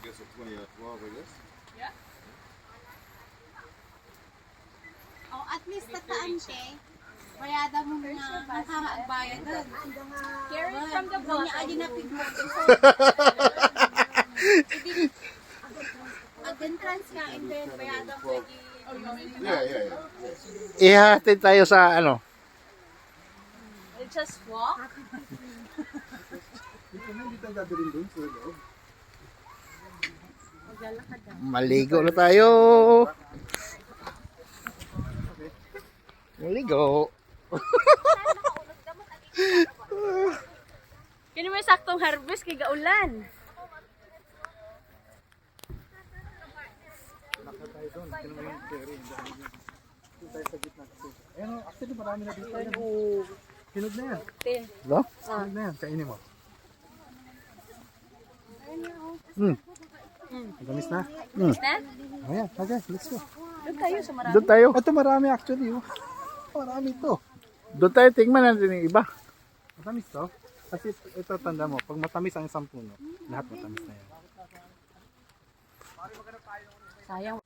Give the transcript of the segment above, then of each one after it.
guess a 20 or 12, I guess. Yeah? Oh, at least tataan ke. Bayada mo nga nakakagbayad doon. Carry it from the Doon niya bottom. adi na pigmo. Mag-entrance ka and then bayada mo lagi. Yeah. Ihatid tayo sa ano. We'll just walk. Hindi tayo dadalhin doon sa loob. Maligo na tayo. Maligo. Kini may saktong harvest kay gaulan. Ayun, actually marami na dito. Hinog na yan. No? Hinog na yan. Kainin mo. Gamis na? Stand? Ayan, okay, let's go. Doon tayo sa marami. Doon tayo. Ito marami actually. Oh. Marami ito. Doon tayo. Tingnan natin yung iba. Matamis to. Kasi ito tanda mo, pag matamis ang isang puno, lahat matamis na yan. Sayang.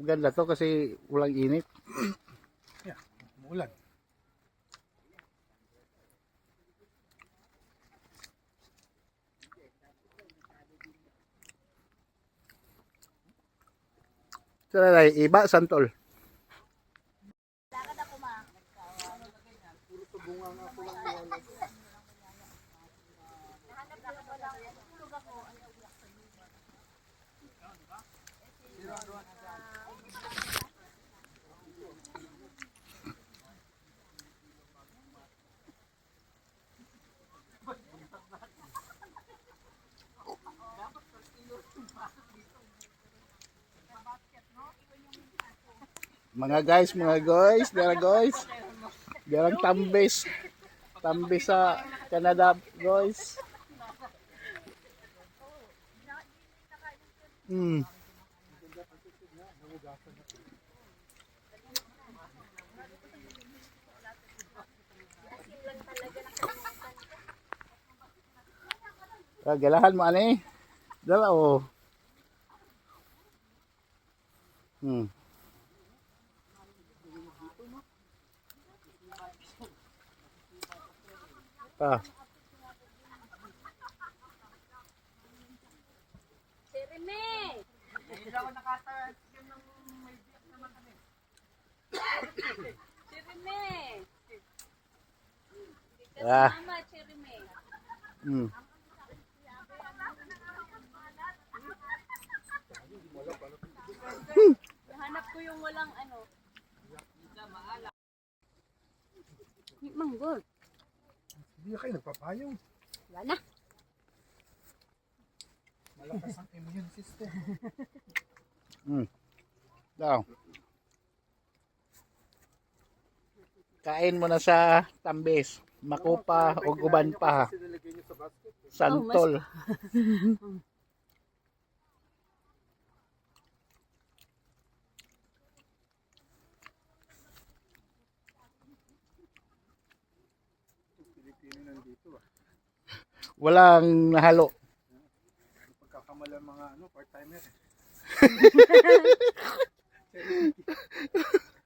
Ganda to kasi walang init. Yeah, umuulan. Saan tayo? Iba, Santol. Mga guys, there guys. Derang tambis. Tambis sa Canada, guys. Galahan mo ani. Dala oh. Ah. Sirime! Sirime! Ah. Mama, sirime. Nahanap ko yung walang ano. Manggol. Hindi na kayo nagpapayong. Wala na. Malakas ang immune system. Daw. Kain mo na sa tambis. Makupa o guban pa. Sinilagay niyo sa basket. Santol. Pilipino nandito ah. Walang nahalo. Pagkakamala mga part-timer.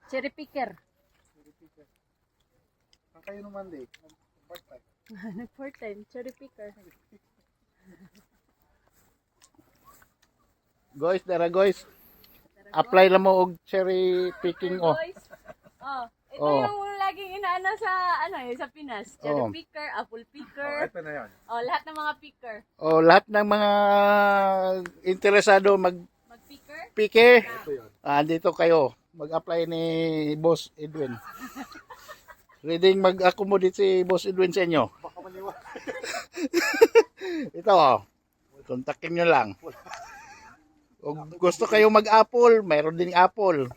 Cherry picker. Saan kayo nung Monday? Part-time. Nag-part-time. Cherry picker. Guys, dara guys. Apply lang mo og cherry picking oh. Guys, ito Oh. yung laging inaano sa, sa Pinas. Cherry Oo. picker, apple Oh, picker. ito na yan. Oh, lahat ng mga picker. O lahat ng mga interesado Mag-picker? mag-pike, Ito yun. dito kayo. Mag-apply ni Boss Edwin. Ready mag-accommodate si Boss Edwin sa inyo. Baka maniwala. Ito, kontakin nyo lang. Kung gusto kayo mag-apple, mayroon ding apple.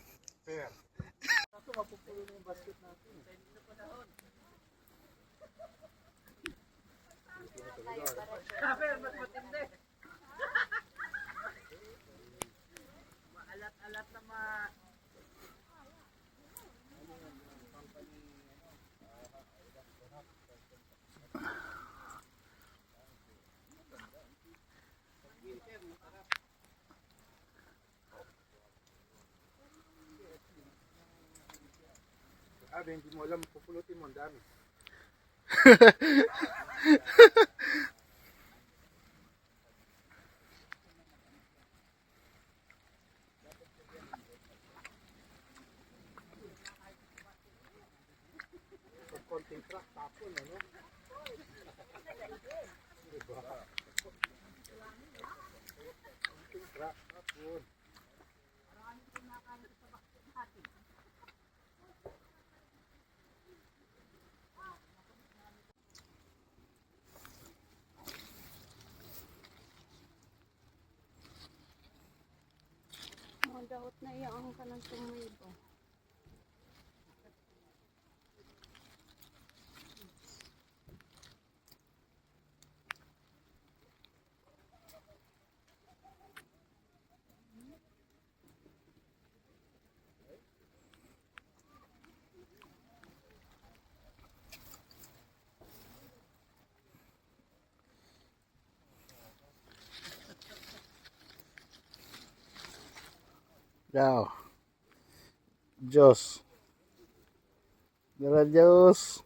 Fair. Kaso mapupulo na yung basket natin. Hindi mo alam, pupulutin mo ang dami. Pag konting truck, tapon, ano? Diba? Konting truck, tapon. Mga daot na iyang ka ng tumibo. Daw. Diyos. Dara Diyos.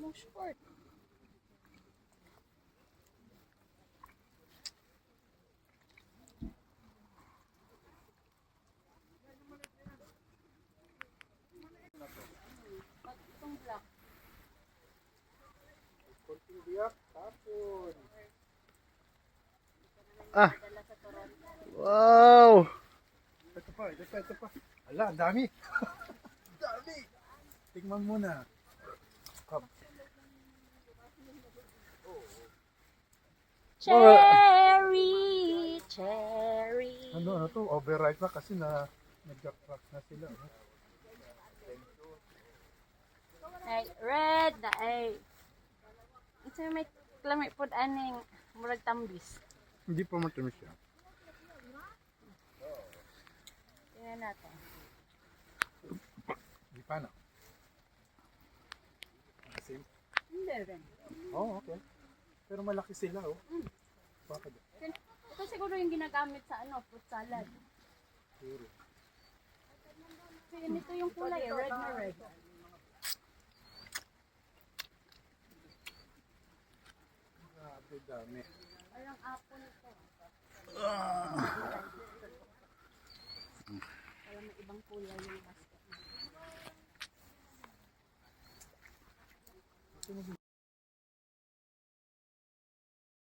Mo short. Itong black. Konting biyak, tapon. Dala sa Toronto. Wow. Ito pa, ito pa, ito pa. Ala, ang dami. Dami. Tingnan mo na. Cherry, cherry. Ano to? Overripe na kasi nag-crack na sila. Ay, red na ay. Ito may klamay pod aning murag tambis. Hindi pa matamis siya. Tingnan natin. Hindi pa na. Same. Hindi rin. Oh, okay. Pero malaki sila, oh. Bakit? Ito siguro yung ginagamit sa fruit salad. Puro. Kasi nito yung kulay, red na red. Grabe, dami. Parang apple ito. Parang may ibang kulay yung basket.